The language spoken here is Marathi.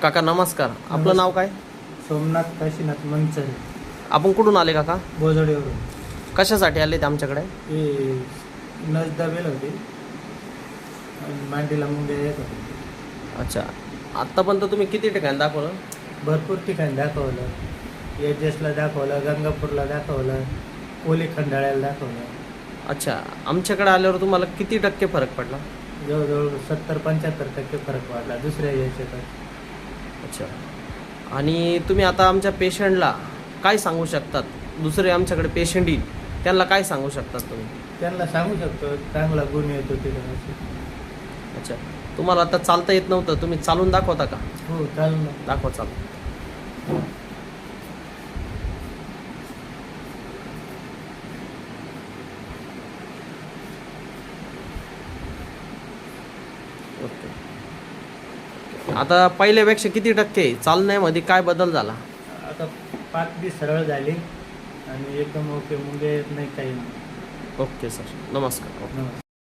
काका नमस्कार. आपलं नाव काय? सोमनाथ काशीनाथ मंचर, आपण कुठून आले काका? बोजडेवरून. कशासाठी आले ते आमच्याकडे? हे नस दाबेल होती आणि मांडीला मुंग्या येत होते. अच्छा, आत्तापर्यंत तुम्ही किती ठिकाणी दाखवलं? भरपूर ठिकाणी दाखवलं. एजेसला दाखवलं, गंगापूरला दाखवलं, कोली खंडाळ्याला दाखवलं. अच्छा, आमच्याकडे आल्यावर तुम्हाला किती टक्के फरक पडला? जवळजवळ 70-75% फरक वाढला दुसऱ्या याच्यात. अच्छा, आणि तुम्ही आता आमच्या पेशंटला काय सांगू शकतात? दुसरे आमच्याकडे पेशंट येईल त्यांना काय सांगू शकतात तुम्ही? त्यांना सांगू शकतो चांगला गुण येतो तिथं. अच्छा, तुम्हाला आता चालता येत नव्हतं, तुम्ही चालून दाखवता का? हो चालेल ना. दाखवा चालू. ओके, आता पहिल्यापेक्षा किती टक्के चालण्यामध्ये काय बदल झाला? आता पाठ बी सरळ झाली आणि एकदम ओके, मुंग्या येत नाही काही नाही. ओके सर, नमस्कार. नमस्कार.